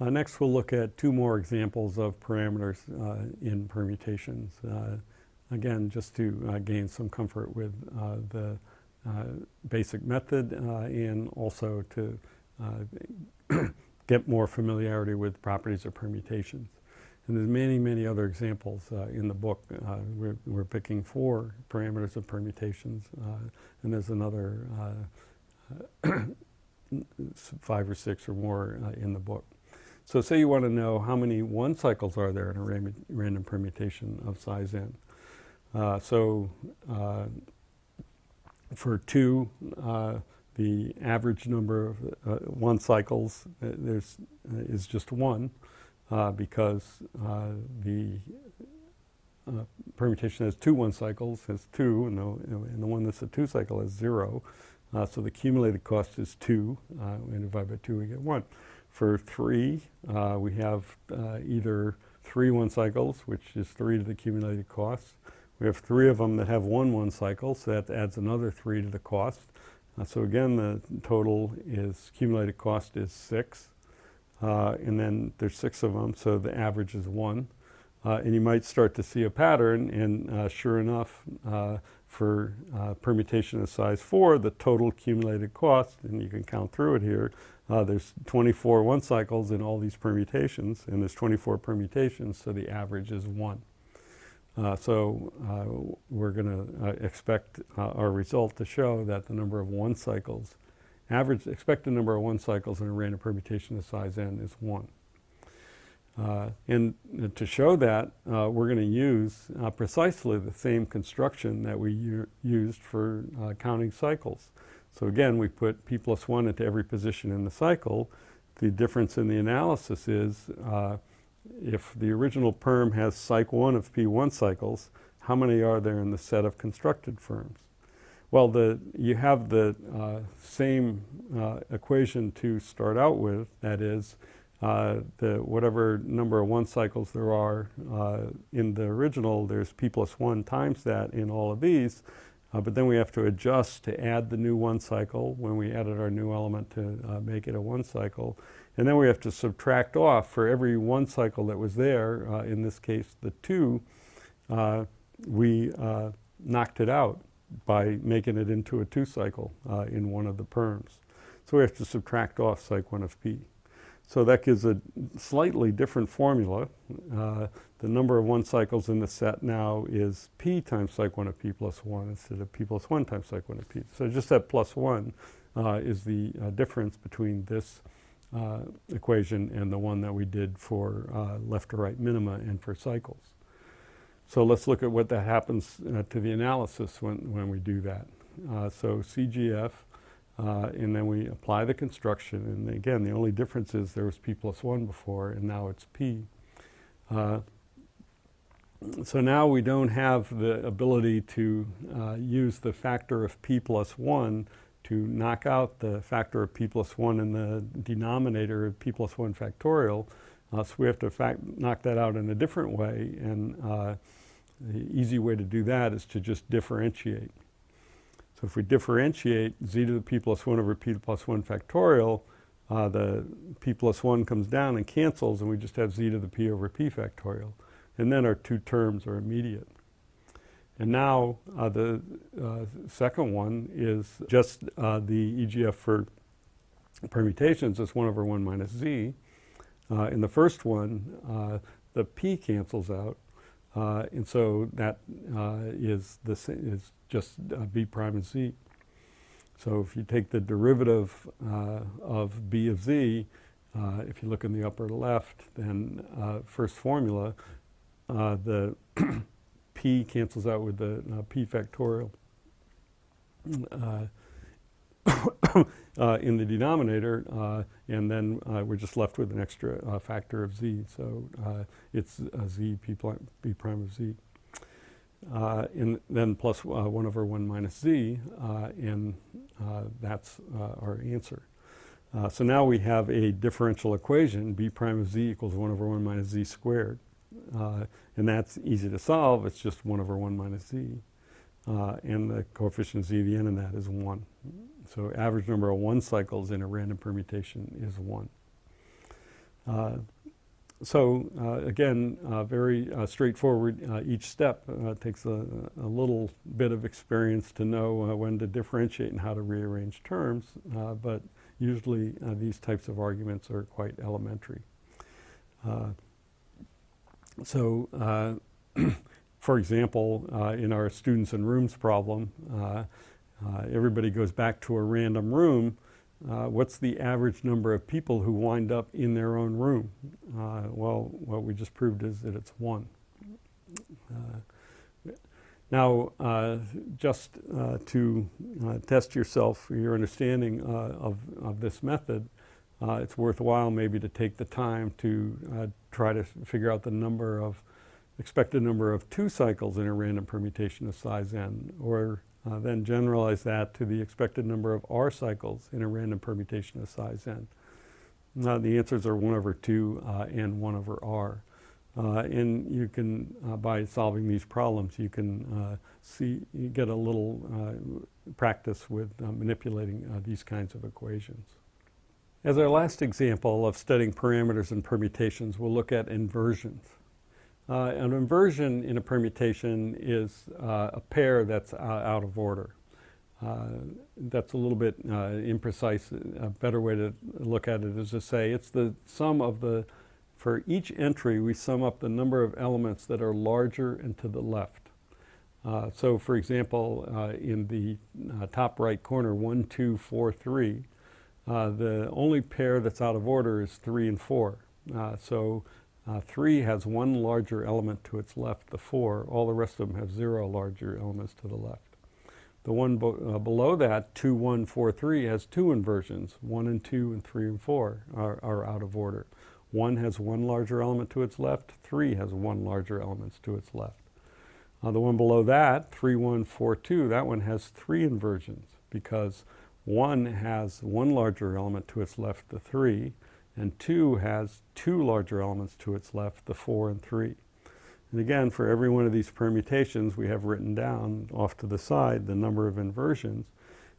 Next, we'll look at two more examples of parameters in permutations. Again, just to gain some comfort with the basic method and also to get more familiarity with properties of permutations. And there's many, many other examples in the book. We're picking 4 parameters of permutations, and there's another 5 or 6 or more in the book. So say you want to know how many 1 cycles are there in a random permutation of size n. For 2, the average number of 1 cycles is just 1 because the permutation has 2 1 cycles, has 2, and the one that's a 2 cycle has 0. So the accumulated cost is 2, and divided by 2 we get 1. For 3, we have either 3 1 cycles, which is 3 to the accumulated cost. We have 3 of them that have 1 1 cycle, so that adds another 3 to the cost. So again, the total is accumulated cost is 6. And then there's 6 of them, so the average is 1. And you might start to see a pattern, and sure enough, for permutation of size 4, the total accumulated cost, and you can count through it here, there's 24 1 cycles in all these permutations, and there's 24 permutations, so the average is 1. So we're going to expect our result to show that the number of 1 cycles, average expected number of 1 cycles in a random permutation of size n is 1. And to show that, we're going to use precisely the same construction that we used for counting cycles. So again, we put p plus 1 into every position in the cycle. The difference in the analysis is if the original perm has cyc 1 of p1 cycles, how many are there in the set of constructed firms? Well, you have the same equation to start out with, that is, whatever number of 1 cycles there are in the original, there's p plus 1 times that in all of these, but then we have to adjust to add the new 1 cycle when we added our new element to make it a 1 cycle. And then we have to subtract off for every 1 cycle that was there, in this case the 2, we knocked it out by making it into a 2 cycle in one of the perms. So we have to subtract off cyc 1 of p. So that gives a slightly different formula. The number of 1 cycles in the set now is p times cyc 1 of p plus 1 instead of p plus 1 times cyc 1 of p. So just that plus 1 is the difference between this equation and the one that we did for left to right minima and for cycles. So let's look at what that happens to the analysis when we do that. So CGF, and then we apply the construction, and again the only difference is there was p plus 1 before and now it's p. So now we don't have the ability to use the factor of p plus 1 to knock out the factor of p plus 1 in the denominator of p plus 1 factorial. So we have to knock that out in a different way, and the easy way to do that is to just differentiate. So if we differentiate z to the p plus 1 over p plus 1 factorial, the p plus 1 comes down and cancels, and we just have z to the p over p factorial. And then our 2 terms are immediate. And now the second one is just the EGF for permutations is 1 over 1 minus z. In the first one, the p cancels out, and so that is just b prime of z. So if you take the derivative of b of z, if you look in the upper left, then first formula, the p cancels out with the p factorial in the denominator, and then we're just left with an extra factor of z. So it's z p prime of z. And then plus 1 over 1 minus z, and that's our answer. So now we have a differential equation, b prime of z equals 1 over 1 minus z squared. And that's easy to solve. It's just 1 over 1 minus z. And the coefficient z, the n in that is 1. So average number of 1 cycles in a random permutation is 1. Again, very straightforward. Each step takes a little bit of experience to know when to differentiate and how to rearrange terms, but usually these types of arguments are quite elementary. For example, in our students and rooms problem, everybody goes back to a random room. What's the average number of people who wind up in their own room? Well, what we just proved is that it's 1. Now, just to test yourself, your understanding of this method, it's worthwhile maybe to take the time to try to figure out the expected number of 2 cycles in a random permutation of size n, or then generalize that to the expected number of r cycles in a random permutation of size n. The answers are 1 over 2 and 1 over r. And you can, by solving these problems, you can you get a little practice with manipulating these kinds of equations. As our last example of studying parameters and permutations, we'll look at inversions. An inversion in a permutation is a pair that's out of order. That's a little bit imprecise. A better way to look at it is to say it's the sum of for each entry, we sum up the number of elements that are larger and to the left. So for example, in the top right corner, 1, 2, 4, 3, the only pair that's out of order is 3 and 4. 3 has 1 larger element to its left, the 4. All the rest of them have 0 larger elements to the left. The one below that, 2, 1, 4, 3, has 2 inversions. 1 and 2 and 3 and 4 are out of order. 1 has 1 larger element to its left. 3 has 1 larger element to its left. The one below that, 3, 1, 4, 2, that one has 3 inversions because 1 has 1 larger element to its left, the 3, and 2 has 2 larger elements to its left, the 4 and 3. And again, for every one of these permutations, we have written down off to the side the number of inversions.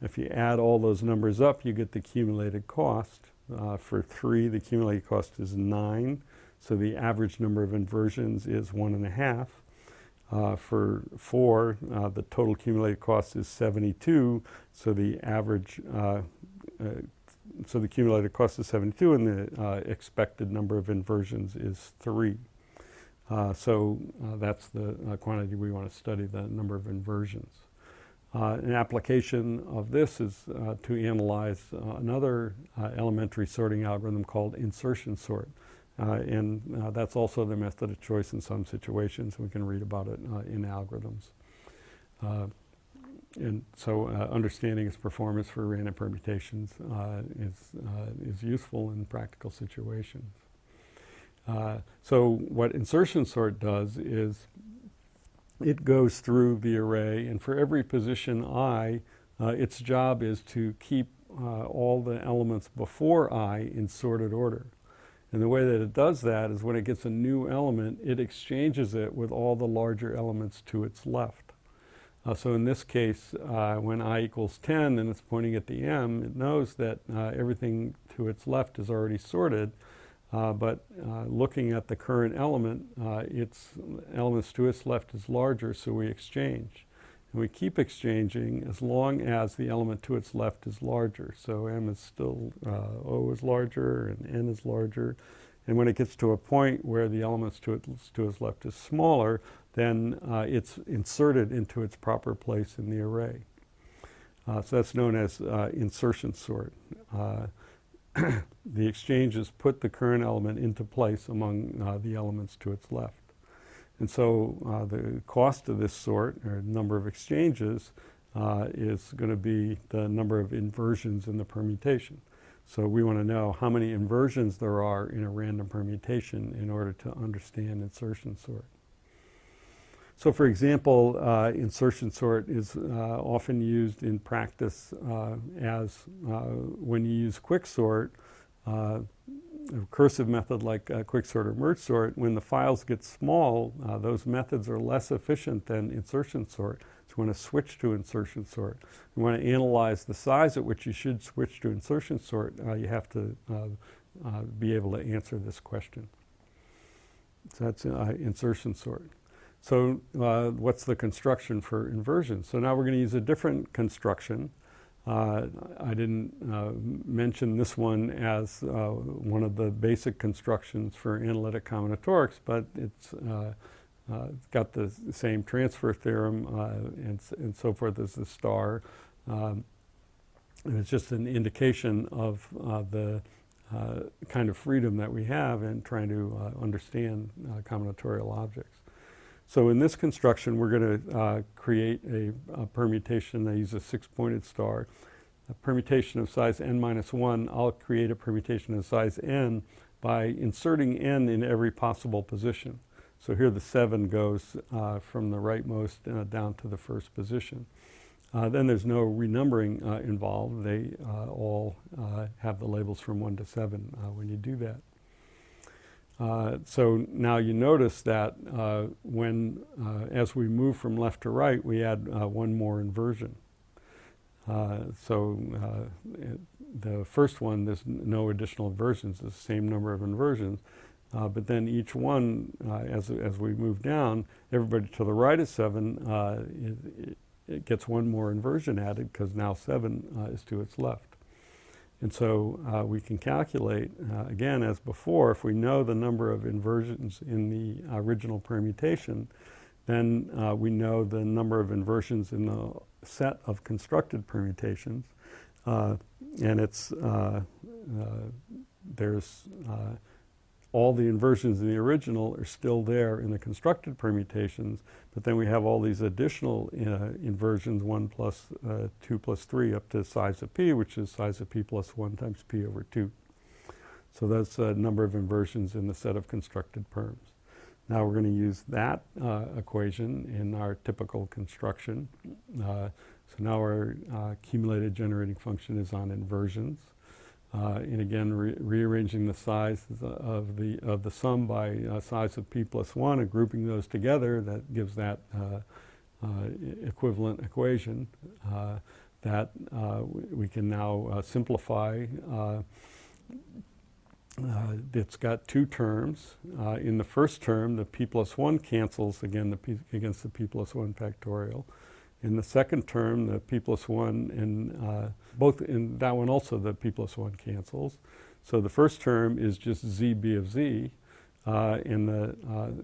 If you add all those numbers up, you get the accumulated cost. For 3, the accumulated cost is 9, so the average number of inversions is 1.5. For 4, the total accumulated cost is 72, so the average, so the accumulated cost is 72, and the expected number of inversions is 3. That's the quantity we want to study, the number of inversions. An application of this is to analyze another elementary sorting algorithm called insertion sort. That's also the method of choice in some situations. We can read about it in algorithms. Understanding its performance for random permutations is useful in practical situations. So what insertion sort does is it goes through the array, and for every position I, its job is to keep all the elements before I in sorted order. And the way that it does that is when it gets a new element, it exchanges it with all the larger elements to its left. So in this case, when I equals 10 and it's pointing at the m, it knows that everything to its left is already sorted. But looking at the current element, its elements to its left is larger, so we exchange. And we keep exchanging as long as the element to its left is larger. So m is still, O is larger and n is larger. And when it gets to a point where the elements to its left is smaller, then it's inserted into its proper place in the array. So that's known as insertion sort. The exchanges put the current element into place among the elements to its left. And so the cost of this sort, or number of exchanges, is going to be the number of inversions in the permutation. So we want to know how many inversions there are in a random permutation in order to understand insertion sort. So for example, insertion sort is often used in practice as when you use quicksort, a recursive method like quicksort or merge sort. When the files get small, those methods are less efficient than insertion sort. So you want to switch to insertion sort. You want to analyze the size at which you should switch to insertion sort. You have to be able to answer this question. So that's insertion sort. So what's the construction for inversion? So now we're going to use a different construction. I didn't mention this one as one of the basic constructions for analytic combinatorics, but it's got the same transfer theorem and so forth as the star. And it's just an indication of the kind of freedom that we have in trying to understand combinatorial objects. So in this construction, we're going to create a permutation. I use a 6-pointed star. A permutation of size n minus 1, I'll create a permutation of size n by inserting n in every possible position. So here the 7 goes from the rightmost down to the first position. Then there's no renumbering involved. They all have the labels from 1 to 7 when you do that. So now you notice that as we move from left to right, we add one more inversion. The first one, there's no additional inversions, it's the same number of inversions. But then each one, as we move down, everybody to the right of 7, it gets one more inversion added because now 7 is to its left. And so we can calculate, again, as before, if we know the number of inversions in the original permutation, then we know the number of inversions in the set of constructed permutations. And it's, there's all the inversions in the original are still there in the constructed permutations, but then we have all these additional inversions, 1 plus 2 plus 3 up to size of p, which is size of p plus 1 times p over 2. So that's a number of inversions in the set of constructed perms. Now we're going to use that equation in our typical construction. So now our accumulated generating function is on inversions. And again, rearranging the size of the sum by size of p plus 1 and grouping those together, that gives that equivalent equation that we can now simplify. It's got two terms. In the first term, the p plus 1 cancels against the p plus 1 factorial. In the second term, the p plus 1 and both in that one also the p plus 1 cancels. So the first term is just zb of z. In the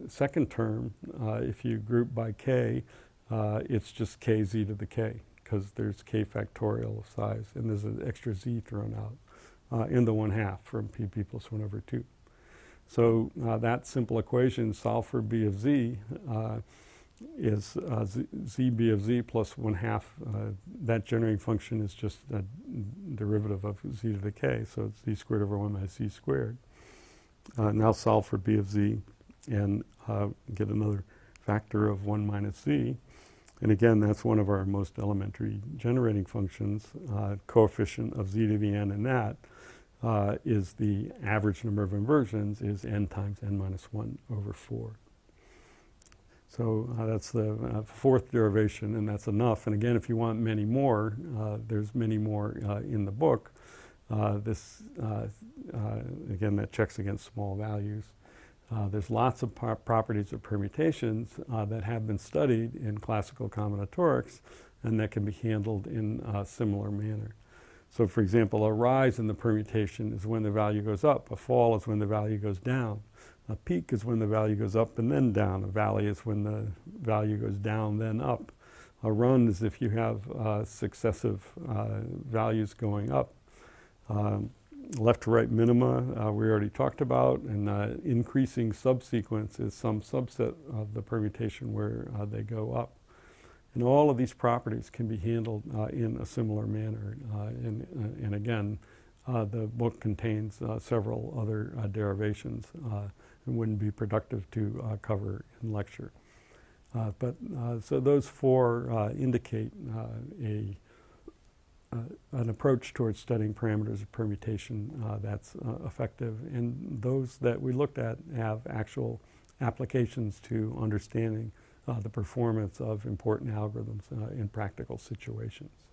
second term, if you group by k, it's just kz to the k, because there's k factorial of size, and there's an extra z thrown out in the 1/2 from p plus 1 over 2. So that simple equation, solve for b of z, is zb of z plus 1/2. That generating function is just a derivative of z to the k, so it's z squared over 1 minus z squared. Now solve for b of z and get another factor of 1 minus z. And again, that's one of our most elementary generating functions. Coefficient of z to the n in that is the average number of inversions is n times n minus 1 over 4. So that's the fourth derivation, and that's enough. And again, if you want many more, there's many more in the book. Again, that checks against small values. There's lots of properties of permutations that have been studied in classical combinatorics, and that can be handled in a similar manner. So for example, a rise in the permutation is when the value goes up. A fall is when the value goes down. A peak is when the value goes up and then down. A valley is when the value goes down, then up. A run is if you have successive values going up. Left to right minima, we already talked about, and increasing subsequence is some subset of the permutation where they go up. And all of these properties can be handled in a similar manner. And again, the book contains several other derivations and wouldn't be productive to cover in lecture. So those four indicate an approach towards studying parameters of permutation that's effective. And those that we looked at have actual applications to understanding the performance of important algorithms in practical situations.